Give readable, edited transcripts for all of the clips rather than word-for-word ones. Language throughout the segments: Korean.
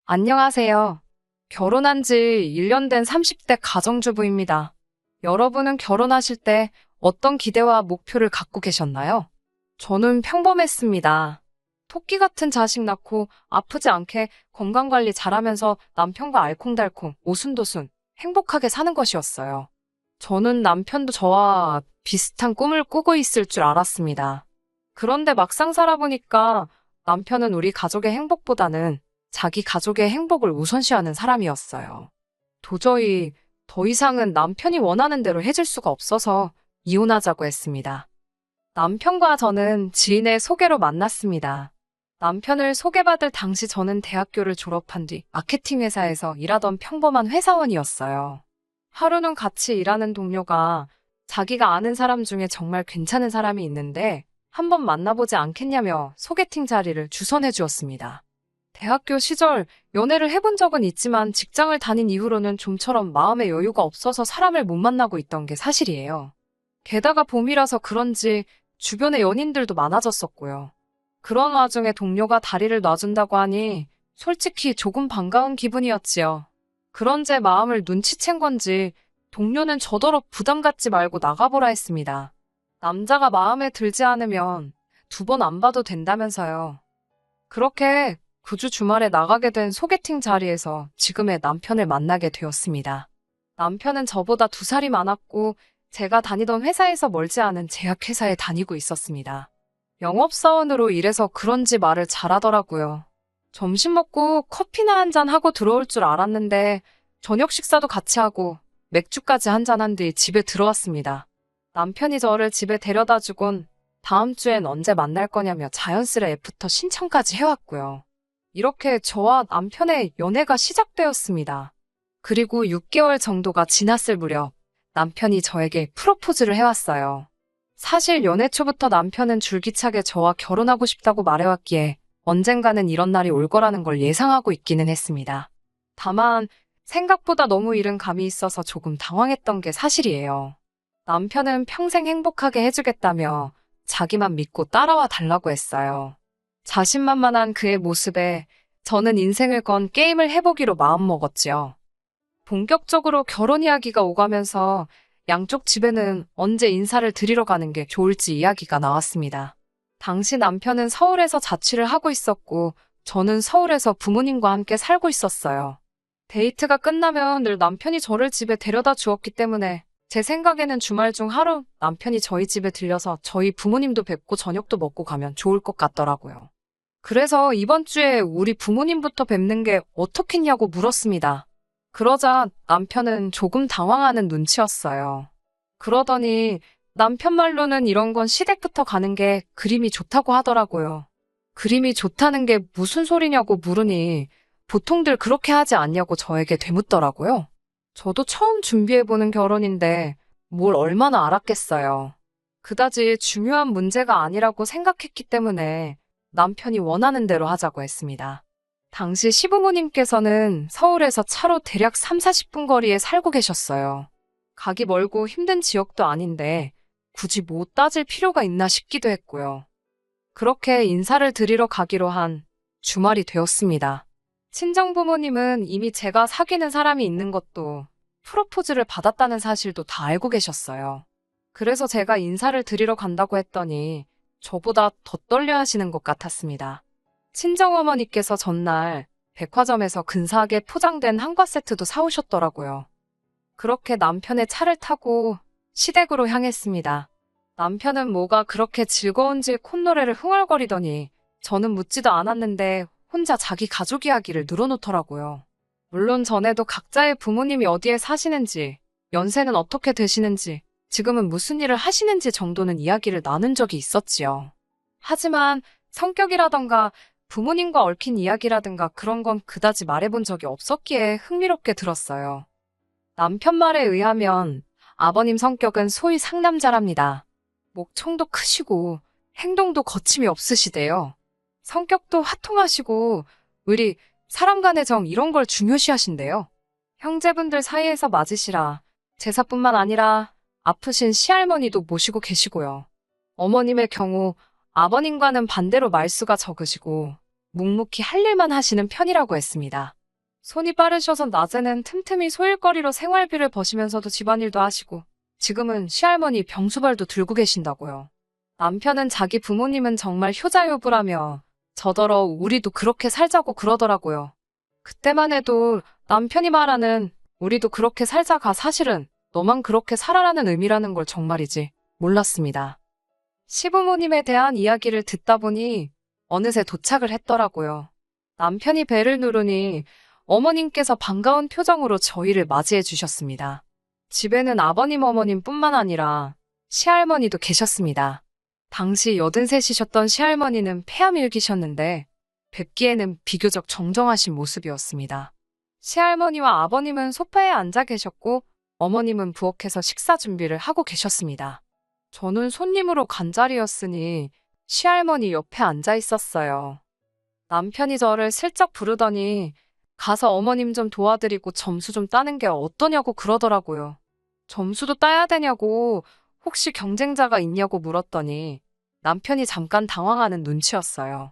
안녕하세요. 결혼한 지 1년 된 30대 가정주부입니다. 여러분은 결혼하실 때 어떤 기대와 목표를 갖고 계셨나요? 저는 평범했습니다. 토끼 같은 자식 낳고 아프지 않게 건강관리 잘하면서 남편과 알콩달콩, 오순도순, 행복하게 사는 것이었어요. 저는 남편도 저와 비슷한 꿈을 꾸고 있을 줄 알았습니다. 그런데 막상 살아보니까 남편은 우리 가족의 행복보다는 자기 가족의 행복을 우선시하는 사람이었어요. 도저히 더 이상은 남편이 원하는 대로 해줄 수가 없어서 이혼하자고 했습니다. 남편과 저는 지인의 소개로 만났습니다. 남편을 소개받을 당시 저는 대학교를 졸업한 뒤 마케팅 회사에서 일하던 평범한 회사원이었어요. 하루는 같이 일하는 동료가 자기가 아는 사람 중에 정말 괜찮은 사람이 있는데 한번 만나보지 않겠냐며 소개팅 자리를 주선해 주었습니다. 대학교 시절 연애를 해본 적은 있지만 직장을 다닌 이후로는 좀처럼 마음의 여유가 없어서 사람을 못 만나고 있던 게 사실이에요. 게다가 봄이라서 그런지 주변에 연인들도 많아졌었고요. 그런 와중에 동료가 다리를 놔준다고 하니 솔직히 조금 반가운 기분이었지요. 그런 제 마음을 눈치챈 건지 동료는 저더러 부담 갖지 말고 나가보라 했습니다. 남자가 마음에 들지 않으면 2번 안 봐도 된다면서요. 그렇게 그 주 주말에 나가게 된 소개팅 자리에서 지금의 남편을 만나게 되었습니다. 남편은 저보다 2살이 많았고 제가 다니던 회사에서 멀지 않은 제약회사에 다니고 있었습니다. 영업사원으로 일해서 그런지 말을 잘하더라고요. 점심 먹고 커피나 한잔 하고 들어올 줄 알았는데 저녁 식사도 같이 하고 맥주까지 한잔한 뒤 집에 들어왔습니다. 남편이 저를 집에 데려다 주곤 다음 주엔 언제 만날 거냐며 자연스레 애프터 신청까지 해왔고요. 이렇게 저와 남편의 연애가 시작되었습니다. 그리고 6개월 정도가 지났을 무렵 남편이 저에게 프로포즈를 해왔어요. 사실 연애 초부터 남편은 줄기차게 저와 결혼하고 싶다고 말해왔기에 언젠가는 이런 날이 올 거라는 걸 예상하고 있기는 했습니다. 다만 생각보다 너무 이른 감이 있어서 조금 당황했던 게 사실이에요. 남편은 평생 행복하게 해주겠다며 자기만 믿고 따라와 달라고 했어요. 자신만만한 그의 모습에 저는 인생을 건 게임을 해보기로 마음먹었지요. 본격적으로 결혼 이야기가 오가면서 양쪽 집에는 언제 인사를 드리러 가는 게 좋을지 이야기가 나왔습니다. 당시 남편은 서울에서 자취를 하고 있었고 저는 서울에서 부모님과 함께 살고 있었어요. 데이트가 끝나면 늘 남편이 저를 집에 데려다 주었기 때문에 제 생각에는 주말 중 하루 남편이 저희 집에 들려서 저희 부모님도 뵙고 저녁도 먹고 가면 좋을 것 같더라고요. 그래서 이번 주에 우리 부모님부터 뵙는 게 어떻겠냐고 물었습니다. 그러자 남편은 조금 당황하는 눈치였어요. 그러더니 남편 말로는 이런 건 시댁부터 가는 게 그림이 좋다고 하더라고요. 그림이 좋다는 게 무슨 소리냐고 물으니 보통들 그렇게 하지 않냐고 저에게 되묻더라고요. 저도 처음 준비해보는 결혼인데 뭘 얼마나 알았겠어요. 그다지 중요한 문제가 아니라고 생각했기 때문에 남편이 원하는 대로 하자고 했습니다. 당시 시부모님께서는 서울에서 차로 대략 3, 40분 거리에 살고 계셨어요. 가기 멀고 힘든 지역도 아닌데 굳이 뭐 따질 필요가 있나 싶기도 했고요. 그렇게 인사를 드리러 가기로 한 주말이 되었습니다. 친정부모님은 이미 제가 사귀는 사람이 있는 것도 프로포즈를 받았다는 사실도 다 알고 계셨어요. 그래서 제가 인사를 드리러 간다고 했더니 저보다 더 떨려 하시는 것 같았습니다. 친정어머니께서 전날 백화점에서 근사하게 포장된 한과 세트도 사오셨더라고요. 그렇게 남편의 차를 타고 시댁으로 향했습니다. 남편은 뭐가 그렇게 즐거운지 콧노래를 흥얼거리더니 저는 묻지도 않았는데 혼자 자기 가족 이야기를 늘어놓더라고요. 물론 전에도 각자의 부모님이 어디에 사시는지, 연세는 어떻게 되시는지, 지금은 무슨 일을 하시는지 정도는 이야기를 나눈 적이 있었지요. 하지만 성격이라던가 부모님과 얽힌 이야기라든가 그런 건 그다지 말해본 적이 없었기에 흥미롭게 들었어요. 남편 말에 의하면 아버님 성격은 소위 상남자랍니다. 목청도 크시고 행동도 거침이 없으시대요. 성격도 화통하시고 의리, 사람 간의 정 이런 걸 중요시하신대요. 형제분들 사이에서 맞으시라 제사뿐만 아니라 아프신 시할머니도 모시고 계시고요. 어머님의 경우 아버님과는 반대로 말수가 적으시고 묵묵히 할 일만 하시는 편이라고 했습니다. 손이 빠르셔서 낮에는 틈틈이 소일거리로 생활비를 버시면서도 집안일도 하시고 지금은 시할머니 병수발도 들고 계신다고요. 남편은 자기 부모님은 정말 효자효부라며 저더러 우리도 그렇게 살자고 그러더라고요. 그때만 해도 남편이 말하는 우리도 그렇게 살자가 사실은 너만 그렇게 살아라는 의미라는 걸 정말이지 몰랐습니다. 시부모님에 대한 이야기를 듣다 보니 어느새 도착을 했더라고요. 남편이 벨을 누르니 어머님께서 반가운 표정으로 저희를 맞이해 주셨습니다. 집에는 아버님 어머님뿐만 아니라 시할머니도 계셨습니다. 당시 83이셨던 시할머니는 폐암일기셨는데 뵙기에는 비교적 정정하신 모습이었습니다. 시할머니와 아버님은 소파에 앉아 계셨고 어머님은 부엌에서 식사 준비를 하고 계셨습니다. 저는 손님으로 간 자리였으니 시할머니 옆에 앉아 있었어요. 남편이 저를 슬쩍 부르더니 가서 어머님 좀 도와드리고 점수 좀 따는 게 어떠냐고 그러더라고요. 점수도 따야 되냐고 혹시 경쟁자가 있냐고 물었더니 남편이 잠깐 당황하는 눈치였어요.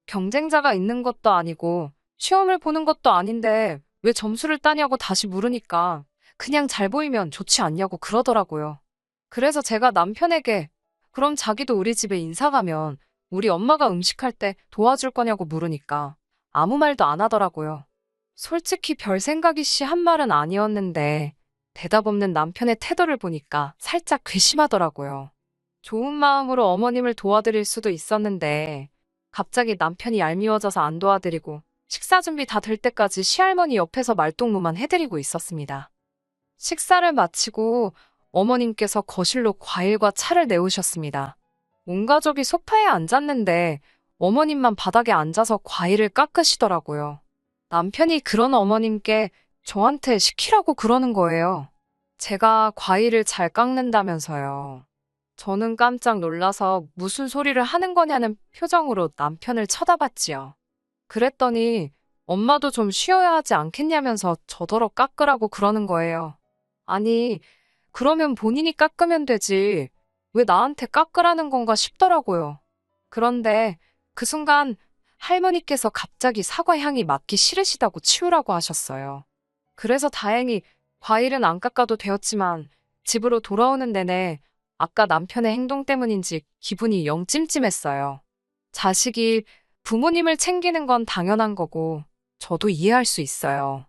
경쟁자가 있는 것도 아니고 시험을 보는 것도 아닌데 왜 점수를 따냐고 다시 물으니까 그냥 잘 보이면 좋지 않냐고 그러더라고요. 그래서 제가 남편에게 그럼 자기도 우리 집에 인사 가면 우리 엄마가 음식할 때 도와줄 거냐고 물으니까 아무 말도 안 하더라고요. 솔직히 별 생각이 씨 한 말은 아니었는데 대답 없는 남편의 태도를 보니까 살짝 괘씸하더라고요. 좋은 마음으로 어머님을 도와드릴 수도 있었는데 갑자기 남편이 얄미워져서 안 도와드리고 식사 준비 다 될 때까지 시할머니 옆에서 말동무만 해드리고 있었습니다. 식사를 마치고 어머님께서 거실로 과일과 차를 내오셨습니다. 온 가족이 소파에 앉았는데 어머님만 바닥에 앉아서 과일을 깎으시더라고요. 남편이 그런 어머님께 저한테 시키라고 그러는 거예요. 제가 과일을 잘 깎는다면서요. 저는 깜짝 놀라서 무슨 소리를 하는 거냐는 표정으로 남편을 쳐다봤지요. 그랬더니 엄마도 좀 쉬어야 하지 않겠냐면서 저더러 깎으라고 그러는 거예요. 아니, 그러면 본인이 깎으면 되지. 왜 나한테 깎으라는 건가 싶더라고요. 그런데 그 순간 할머니께서 갑자기 사과 향이 맡기 싫으시다고 치우라고 하셨어요. 그래서 다행히 과일은 안 깎아도 되었지만 집으로 돌아오는 내내 아까 남편의 행동 때문인지 기분이 영 찜찜했어요. 자식이 부모님을 챙기는 건 당연한 거고 저도 이해할 수 있어요.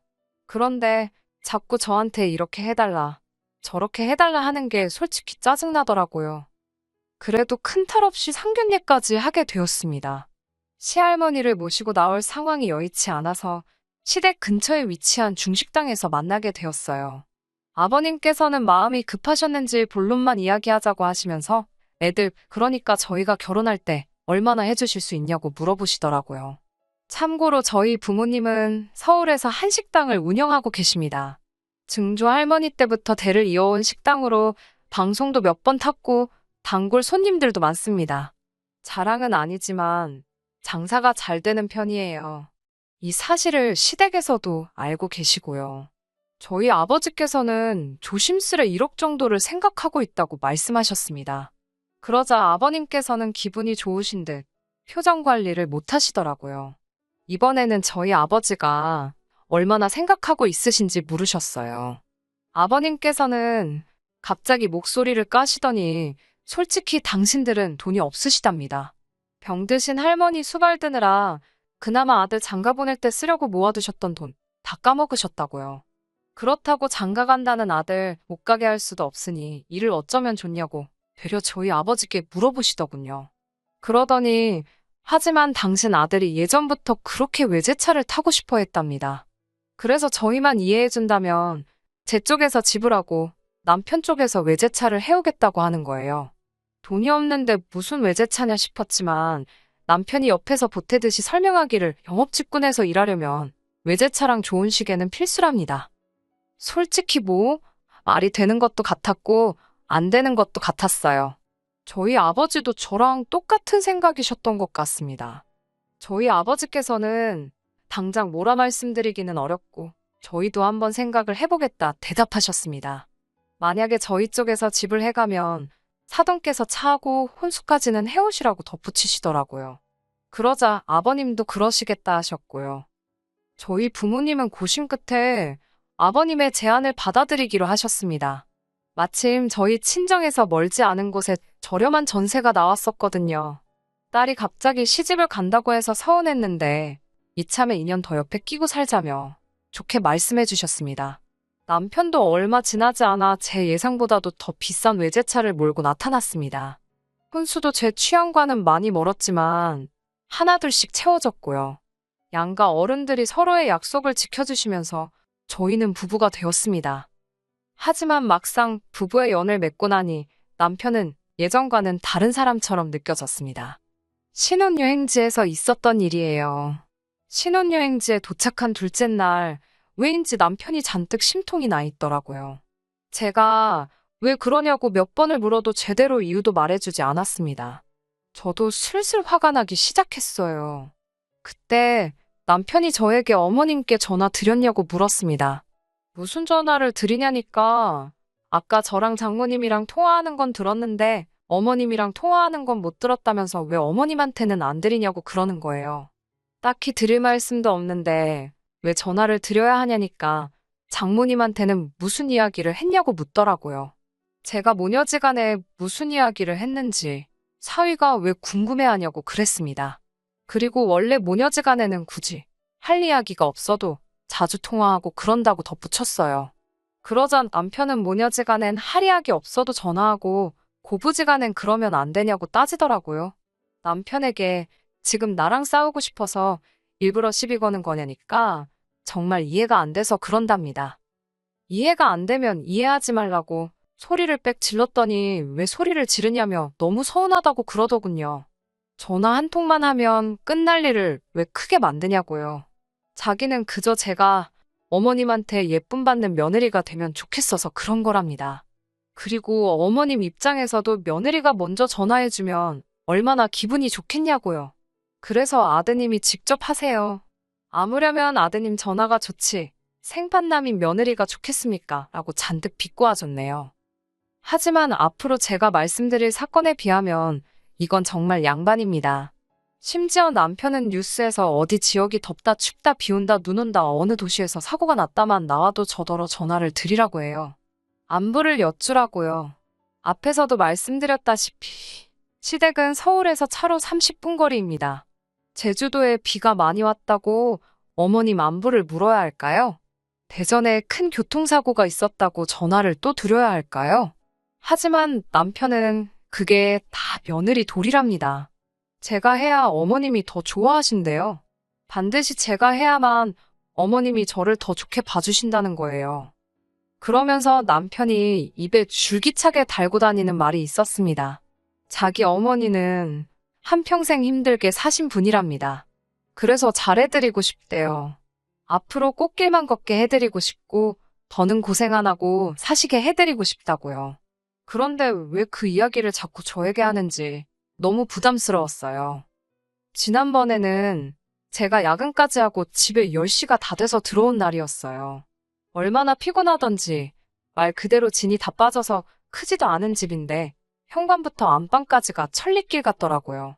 그런데 자꾸 저한테 이렇게 해달라, 저렇게 해달라 하는 게 솔직히 짜증나더라고요. 그래도 큰 탈 없이 상견례까지 하게 되었습니다. 시할머니를 모시고 나올 상황이 여의치 않아서 시댁 근처에 위치한 중식당에서 만나게 되었어요. 아버님께서는 마음이 급하셨는지 본론만 이야기하자고 하시면서 애들, 그러니까 저희가 결혼할 때 얼마나 해주실 수 있냐고 물어보시더라고요. 참고로 저희 부모님은 서울에서 한식당을 운영하고 계십니다. 증조 할머니 때부터 대를 이어온 식당으로 방송도 몇 번 탔고 단골 손님들도 많습니다. 자랑은 아니지만 장사가 잘 되는 편이에요. 이 사실을 시댁에서도 알고 계시고요. 저희 아버지께서는 조심스레 1억 정도를 생각하고 있다고 말씀하셨습니다. 그러자 아버님께서는 기분이 좋으신 듯 표정 관리를 못 하시더라고요. 이번에는 저희 아버지가 얼마나 생각하고 있으신지 물으셨어요. 아버님께서는 갑자기 목소리를 까시더니 솔직히 당신들은 돈이 없으시답니다. 병드신 할머니 수발 드느라 그나마 아들 장가 보낼 때 쓰려고 모아두셨던 돈 다 까먹으셨다고요. 그렇다고 장가 간다는 아들 못 가게 할 수도 없으니 일을 어쩌면 좋냐고 되려 저희 아버지께 물어보시더군요. 그러더니 하지만 당신 아들이 예전부터 그렇게 외제차를 타고 싶어 했답니다. 그래서 저희만 이해해준다면 제 쪽에서 지불하고 남편 쪽에서 외제차를 해오겠다고 하는 거예요. 돈이 없는데 무슨 외제차냐 싶었지만 남편이 옆에서 보태듯이 설명하기를 영업직군에서 일하려면 외제차랑 좋은 시계는 필수랍니다. 솔직히 말이 되는 것도 같았고 안 되는 것도 같았어요. 저희 아버지도 저랑 똑같은 생각이셨던 것 같습니다. 저희 아버지께서는 당장 뭐라 말씀드리기는 어렵고 저희도 한번 생각을 해보겠다 대답하셨습니다. 만약에 저희 쪽에서 집을 해가면 사돈께서 차하고 혼수까지는 해오시라고 덧붙이시더라고요. 그러자 아버님도 그러시겠다 하셨고요. 저희 부모님은 고심 끝에 아버님의 제안을 받아들이기로 하셨습니다. 마침 저희 친정에서 멀지 않은 곳에 저렴한 전세가 나왔었거든요. 딸이 갑자기 시집을 간다고 해서 서운했는데 이참에 2년 더 옆에 끼고 살자며 좋게 말씀해 주셨습니다. 남편도 얼마 지나지 않아 제 예상보다도 더 비싼 외제차를 몰고 나타났습니다. 혼수도 제 취향과는 많이 멀었지만 하나둘씩 채워졌고요. 양가 어른들이 서로의 약속을 지켜주시면서 저희는 부부가 되었습니다. 하지만 막상 부부의 연을 맺고 나니 남편은 예전과는 다른 사람처럼 느껴졌습니다. 신혼여행지에서 있었던 일이에요. 신혼여행지에 도착한 둘째 날, 왜인지 남편이 잔뜩 심통이 나 있더라고요. 제가 왜 그러냐고 몇 번을 물어도 제대로 이유도 말해주지 않았습니다. 저도 슬슬 화가 나기 시작했어요. 그때 남편이 저에게 어머님께 전화 드렸냐고 물었습니다. 무슨 전화를 드리냐니까 아까 저랑 장모님이랑 통화하는 건 들었는데 어머님이랑 통화하는 건 못 들었다면서 왜 어머님한테는 안 드리냐고 그러는 거예요. 딱히 드릴 말씀도 없는데 왜 전화를 드려야 하냐니까 장모님한테는 무슨 이야기를 했냐고 묻더라고요. 제가 모녀지간에 무슨 이야기를 했는지 사위가 왜 궁금해하냐고 그랬습니다. 그리고 원래 모녀지간에는 굳이 할 이야기가 없어도 자주 통화하고 그런다고 덧붙였어요. 그러자 남편은 모녀지간엔 할 이야기 없어도 전화하고 고부지간엔 그러면 안 되냐고 따지더라고요. 남편에게 지금 나랑 싸우고 싶어서 일부러 시비 거는 거냐니까 정말 이해가 안 돼서 그런답니다. 이해가 안 되면 이해하지 말라고 소리를 빽 질렀더니 왜 소리를 지르냐며 너무 서운하다고 그러더군요. 전화 한 통만 하면 끝날 일을 왜 크게 만드냐고요. 자기는 그저 제가 어머님한테 예쁨 받는 며느리가 되면 좋겠어서 그런 거랍니다. 그리고 어머님 입장에서도 며느리가 먼저 전화해주면 얼마나 기분이 좋겠냐고요. 그래서 아드님이 직접 하세요. 아무려면 아드님 전화가 좋지. 생판남인 며느리가 좋겠습니까? 라고 잔뜩 비꼬아줬네요. 하지만 앞으로 제가 말씀드릴 사건에 비하면 이건 정말 양반입니다. 심지어 남편은 뉴스에서 어디 지역이 덥다 춥다 비 온다 눈 온다 어느 도시에서 사고가 났다만 나와도 저더러 전화를 드리라고 해요. 안부를 여쭈라고요. 앞에서도 말씀드렸다시피 시댁은 서울에서 차로 30분 거리입니다. 제주도에 비가 많이 왔다고 어머님 안부를 물어야 할까요? 대전에 큰 교통사고가 있었다고 전화를 또 드려야 할까요? 하지만 남편은 그게 다 며느리 도리랍니다. 제가 해야 어머님이 더 좋아하신대요. 반드시 제가 해야만 어머님이 저를 더 좋게 봐주신다는 거예요. 그러면서 남편이 입에 줄기차게 달고 다니는 말이 있었습니다. 자기 어머니는 한평생 힘들게 사신 분이랍니다. 그래서 잘해드리고 싶대요. 앞으로 꽃길만 걷게 해드리고 싶고 더는 고생 안 하고 사시게 해드리고 싶다고요. 그런데 왜 그 이야기를 자꾸 저에게 하는지 너무 부담스러웠어요. 지난번에는 제가 야근까지 하고 집에 10시가 다 돼서 들어온 날이었어요. 얼마나 피곤하던지 말 그대로 진이 다 빠져서 크지도 않은 집인데 현관부터 안방까지가 천리길 같더라고요.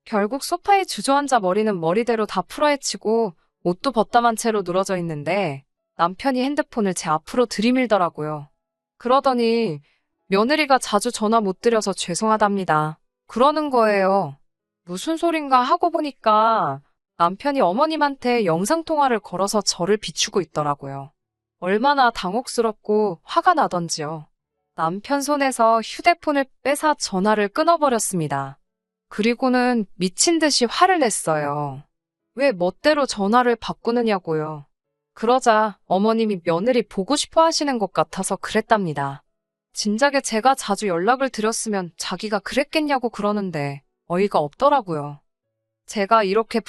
결국 소파에 주저앉아 머리는 머리대로 다 풀어헤치고 옷도 벗다만 채로 늘어져 있는데 남편이 핸드폰을 제 앞으로 들이밀더라고요. 그러더니 며느리가 자주 전화 못 드려서 죄송하답니다. 그러는 거예요. 무슨 소린가 하고 보니까 남편이 어머님한테 영상통화를 걸어서 저를 비추고 있더라고요. 얼마나 당혹스럽고 화가 나던지요. 남편 손에서 휴대폰을 빼사 전화를 끊어버렸습니다. 그리고는 미친 듯이 화를 냈어요. 왜 멋대로 전화를 바꾸느냐고요. 그러자 어머님이 며느리 보고 싶어 하시는 것 같아서 그랬답니다. 진작에 제가 자주 연락을 드렸으면 자기가 그랬겠냐고 그러는데 어이가 없더라고요. 제가 이렇게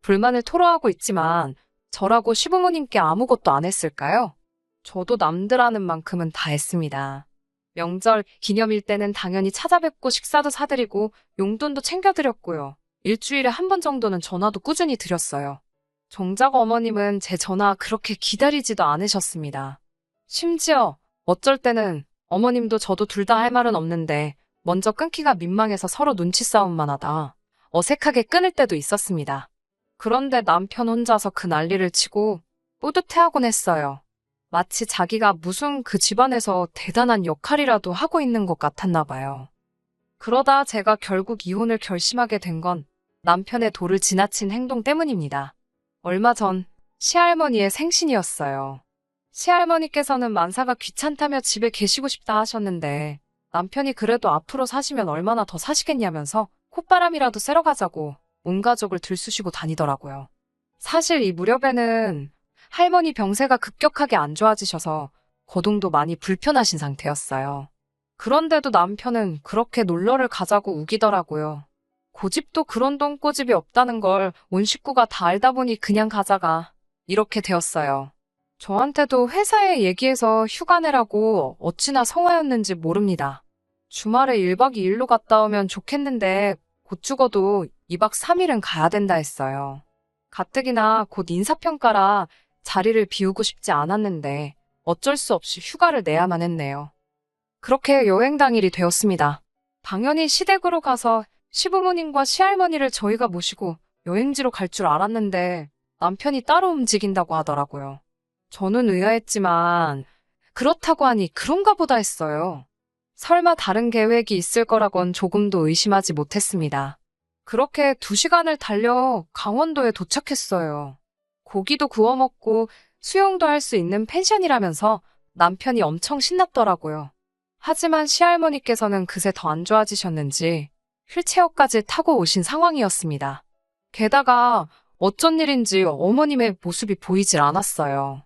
불만을 토로하고 있지만 저라고 시부모님께 아무것도 안 했을까요? 저도 남들 하는 만큼은 다 했습니다. 명절, 기념일 때는 당연히 찾아뵙고 식사도 사드리고 용돈도 챙겨드렸고요. 일주일에 한 번 정도는 전화도 꾸준히 드렸어요. 정작 어머님은 제 전화 그렇게 기다리지도 않으셨습니다. 심지어 어쩔 때는 어머님도 저도 둘 다 할 말은 없는데 먼저 끊기가 민망해서 서로 눈치 싸움만 하다 어색하게 끊을 때도 있었습니다. 그런데 남편 혼자서 그 난리를 치고 뿌듯해하곤 했어요. 마치 자기가 무슨 그 집안에서 대단한 역할이라도 하고 있는 것 같았나 봐요. 그러다 제가 결국 이혼을 결심하게 된 건 남편의 도를 지나친 행동 때문입니다. 얼마 전 시할머니의 생신이었어요. 시할머니께서는 만사가 귀찮다며 집에 계시고 싶다 하셨는데 남편이 그래도 앞으로 사시면 얼마나 더 사시겠냐면서 콧바람이라도 쐬러 가자고 온 가족을 들쑤시고 다니더라고요. 사실 이 무렵에는 할머니 병세가 급격하게 안 좋아지셔서 거동도 많이 불편하신 상태였어요. 그런데도 남편은 그렇게 놀러를 가자고 우기더라고요. 고집도 그런 똥꼬집이 없다는 걸 온 식구가 다 알다 보니 그냥 가자가 이렇게 되었어요. 저한테도 회사에 얘기해서 휴가 내라고 어찌나 성화였는지 모릅니다. 주말에 1박 2일로 갔다 오면 좋겠는데 곧 죽어도 2박 3일은 가야 된다 했어요. 가뜩이나 곧 인사평가라 자리를 비우고 싶지 않았는데 어쩔 수 없이 휴가를 내야만 했네요. 그렇게 여행 당일이 되었습니다. 당연히 시댁으로 가서 시부모님과 시할머니를 저희가 모시고 여행지로 갈 줄 알았는데 남편이 따로 움직인다고 하더라고요. 저는 의아했지만 그렇다고 하니 그런가 보다 했어요. 설마 다른 계획이 있을 거라곤 조금도 의심하지 못했습니다. 그렇게 2시간을 달려 강원도에 도착했어요. 고기도 구워 먹고 수영도 할 수 있는 펜션이라면서 남편이 엄청 신났더라고요. 하지만 시할머니께서는 그새 더 안 좋아지셨는지 휠체어까지 타고 오신 상황이었습니다. 게다가 어쩐 일인지 어머님의 모습이 보이질 않았어요.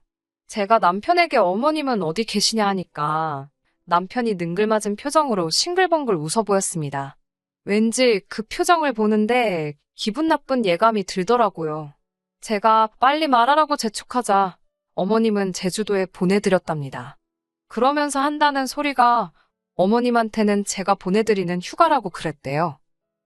제가 남편에게 어머님은 어디 계시냐 하니까 남편이 능글맞은 표정으로 싱글벙글 웃어 보였습니다. 왠지 그 표정을 보는데 기분 나쁜 예감이 들더라고요. 제가 빨리 말하라고 재촉하자 어머님은 제주도에 보내드렸답니다. 그러면서 한다는 소리가 어머님한테는 제가 보내드리는 휴가라고 그랬대요.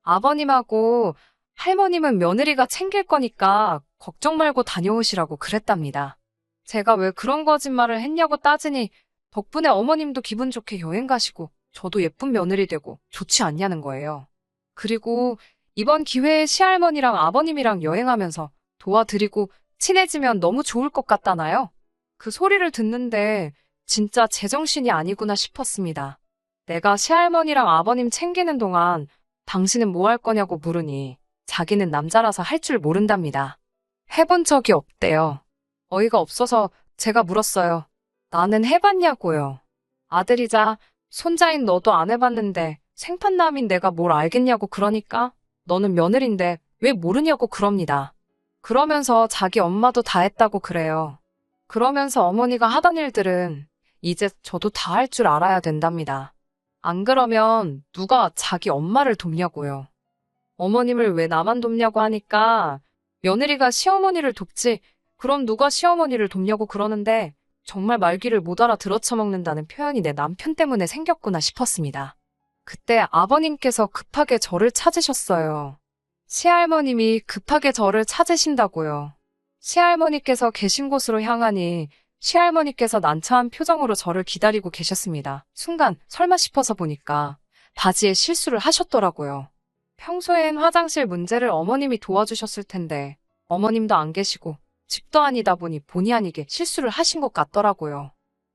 아버님하고 할머님은 며느리가 챙길 거니까 걱정 말고 다녀오시라고 그랬답니다. 제가 왜 그런 거짓말을 했냐고 따지니 덕분에 어머님도 기분 좋게 여행 가시고 저도 예쁜 며느리 되고 좋지 않냐는 거예요. 그리고 이번 기회에 시할머니랑 아버님이랑 여행하면서 도와드리고 친해지면 너무 좋을 것 같다나요? 그 소리를 듣는데 진짜 제정신이 아니구나 싶었습니다. 내가 시할머니랑 아버님 챙기는 동안 당신은 뭐 할 거냐고 물으니 자기는 남자라서 할 줄 모른답니다. 해본 적이 없대요. 어이가 없어서 제가 물었어요. 나는 해봤냐고요. 아들이자 손자인 너도 안 해봤는데 생판남인 내가 뭘 알겠냐고 그러니까 너는 며느린데 왜 모르냐고 그럽니다. 그러면서 자기 엄마도 다 했다고 그래요. 그러면서 어머니가 하던 일들은 이제 저도 다 할 줄 알아야 된답니다. 안 그러면 누가 자기 엄마를 돕냐고요. 어머님을 왜 나만 돕냐고 하니까 며느리가 시어머니를 돕지 그럼 누가 시어머니를 돕냐고 그러는데 정말 말귀를 못 알아들어 처먹는다는 표현이 내 남편 때문에 생겼구나 싶었습니다. 그때 아버님께서 급하게 저를 찾으셨어요. 시할머님이 급하게 저를 찾으신다고요. 시할머니께서 계신 곳으로 향하니 시할머니께서 난처한 표정으로 저를 기다리고 계셨습니다. 순간 설마 싶어서 보니까 바지에 실수를 하셨더라고요. 평소엔 화장실 문제를 어머님이 도와주셨을 텐데 어머님도 안 계시고 집도 아니다 보니 본의 아니게 실수를 하신 것 같더라고요.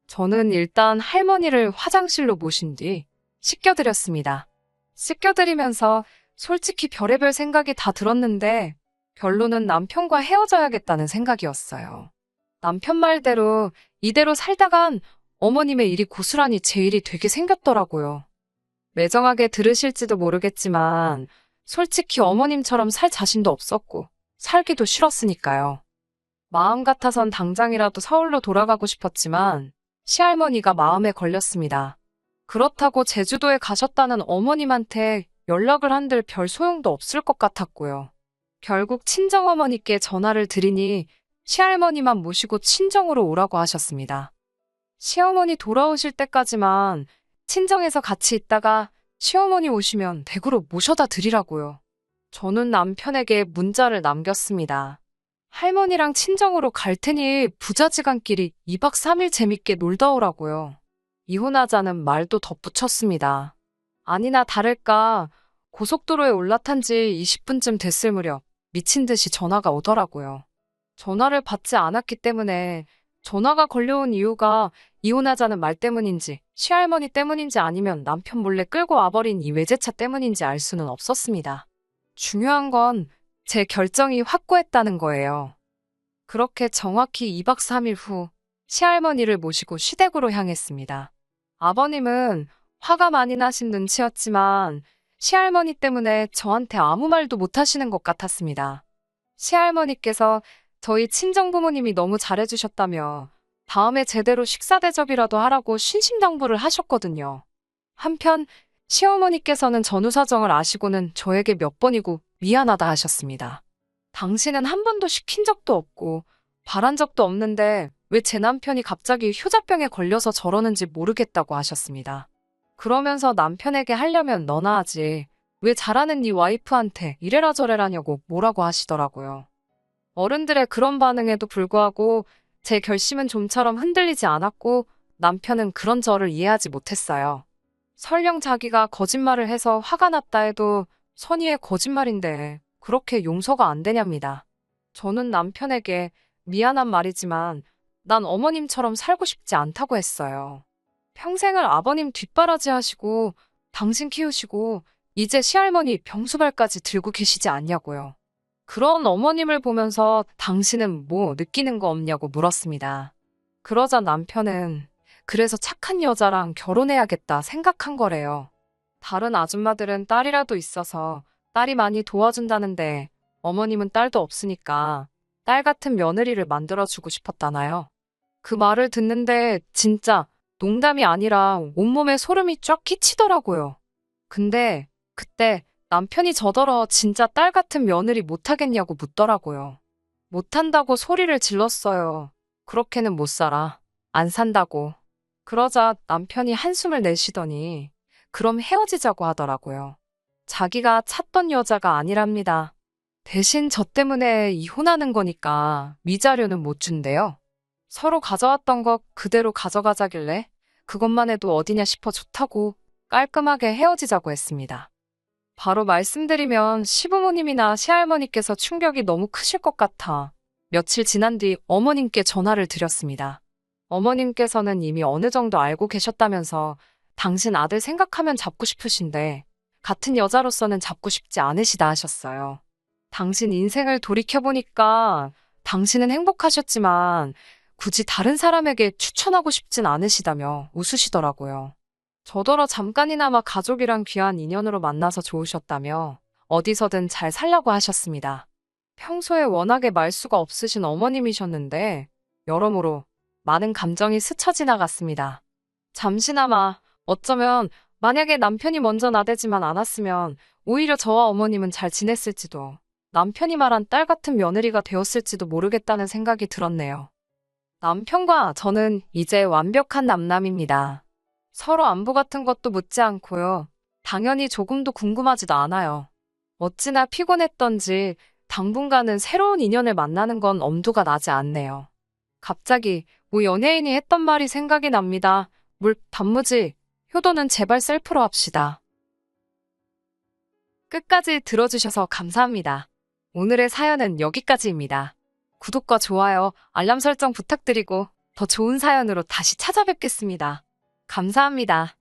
저는 일단 할머니를 화장실로 모신 뒤 씻겨드렸습니다. 씻겨드리면서 솔직히 별의별 생각이 다 들었는데 결론은 남편과 헤어져야겠다는 생각이었어요. 남편 말대로 이대로 살다간 어머님의 일이 고스란히 제 일이 되게 생겼더라고요. 매정하게 들으실지도 모르겠지만 솔직히 어머님처럼 살 자신도 없었고 살기도 싫었으니까요. 마음 같아선 당장이라도 서울로 돌아가고 싶었지만 시할머니가 마음에 걸렸습니다. 그렇다고 제주도에 가셨다는 어머님한테 연락을 한들 별 소용도 없을 것 같았고요. 결국 친정어머니께 전화를 드리니 시할머니만 모시고 친정으로 오라고 하셨습니다. 시어머니 돌아오실 때까지만 친정에서 같이 있다가 시어머니 오시면 댁으로 모셔다 드리라고요. 저는 남편에게 문자를 남겼습니다. 할머니랑 친정으로 갈 테니 부자지간끼리 2박 3일 재밌게 놀다 오라고요. 이혼하자는 말도 덧붙였습니다. 아니나 다를까 고속도로에 올라탄 지 20분쯤 됐을 무렵 미친 듯이 전화가 오더라고요. 전화를 받지 않았기 때문에 전화가 걸려온 이유가 이혼하자는 말 때문인지 시할머니 때문인지 아니면 남편 몰래 끌고 와버린 이 외제차 때문인지 알 수는 없었습니다. 중요한 건 제 결정이 확고했다는 거예요. 그렇게 정확히 2박 3일 후 시할머니를 모시고 시댁으로 향했습니다. 아버님은 화가 많이 나신 눈치였지만 시할머니 때문에 저한테 아무 말도 못 하시는 것 같았습니다. 시할머니께서 저희 친정부모님이 너무 잘해주셨다며 다음에 제대로 식사 대접이라도 하라고 신심당부를 하셨거든요. 한편 시어머니께서는 전후 사정을 아시고는 저에게 몇 번이고 미안하다 하셨습니다. 당신은 한 번도 시킨 적도 없고 바란 적도 없는데 왜 제 남편이 갑자기 효자병에 걸려서 저러는지 모르겠다고 하셨습니다. 그러면서 남편에게 하려면 너나 하지. 왜 잘하는 네 와이프한테 이래라 저래라냐고 뭐라고 하시더라고요. 어른들의 그런 반응에도 불구하고 제 결심은 좀처럼 흔들리지 않았고 남편은 그런 저를 이해하지 못했어요. 설령 자기가 거짓말을 해서 화가 났다 해도 선의의 거짓말인데 그렇게 용서가 안 되냐입니다. 저는 남편에게 미안한 말이지만 난 어머님처럼 살고 싶지 않다고 했어요. 평생을 아버님 뒷바라지 하시고 당신 키우시고 이제 시할머니 병수발까지 들고 계시지 않냐고요. 그런 어머님을 보면서 당신은 뭐 느끼는 거 없냐고 물었습니다. 그러자 남편은 그래서 착한 여자랑 결혼해야겠다 생각한 거래요. 다른 아줌마들은 딸이라도 있어서 딸이 많이 도와준다는데 어머님은 딸도 없으니까 딸 같은 며느리를 만들어주고 싶었다나요. 그 말을 듣는데 진짜 농담이 아니라 온몸에 소름이 쫙 끼치더라고요. 근데 그때 남편이 저더러 진짜 딸 같은 며느리 못하겠냐고 묻더라고요. 못한다고 소리를 질렀어요. 그렇게는 못 살아. 안 산다고. 그러자 남편이 한숨을 내쉬더니 그럼 헤어지자고 하더라고요. 자기가 찾던 여자가 아니랍니다. 대신 저 때문에 이혼하는 거니까 위자료는 못 준대요. 서로 가져왔던 거 그대로 가져가자길래 그것만 해도 어디냐 싶어 좋다고 깔끔하게 헤어지자고 했습니다. 바로 말씀드리면 시부모님이나 시할머니께서 충격이 너무 크실 것 같아 며칠 지난 뒤 어머님께 전화를 드렸습니다. 어머님께서는 이미 어느 정도 알고 계셨다면서 당신 아들 생각하면 잡고 싶으신데 같은 여자로서는 잡고 싶지 않으시다 하셨어요. 당신 인생을 돌이켜보니까 당신은 행복하셨지만 굳이 다른 사람에게 추천하고 싶진 않으시다며 웃으시더라고요. 저더러 잠깐이나마 가족이랑 귀한 인연으로 만나서 좋으셨다며 어디서든 잘 살려고 하셨습니다. 평소에 워낙에 말수가 없으신 어머님이셨는데 여러모로 많은 감정이 스쳐 지나갔습니다. 잠시나마 어쩌면 만약에 남편이 먼저 나대지만 않았으면 오히려 저와 어머님은 잘 지냈을지도 남편이 말한 딸 같은 며느리가 되었을지도 모르겠다는 생각이 들었네요. 남편과 저는 이제 완벽한 남남입니다. 서로 안부 같은 것도 묻지 않고요. 당연히 조금도 궁금하지도 않아요. 어찌나 피곤했던지 당분간은 새로운 인연을 만나는 건 엄두가 나지 않네요. 갑자기 뭐 연예인이 했던 말이 생각이 납니다. 단무지, 효도는 제발 셀프로 합시다. 끝까지 들어주셔서 감사합니다. 오늘의 사연은 여기까지입니다. 구독과 좋아요, 알람 설정 부탁드리고 더 좋은 사연으로 다시 찾아뵙겠습니다. 감사합니다.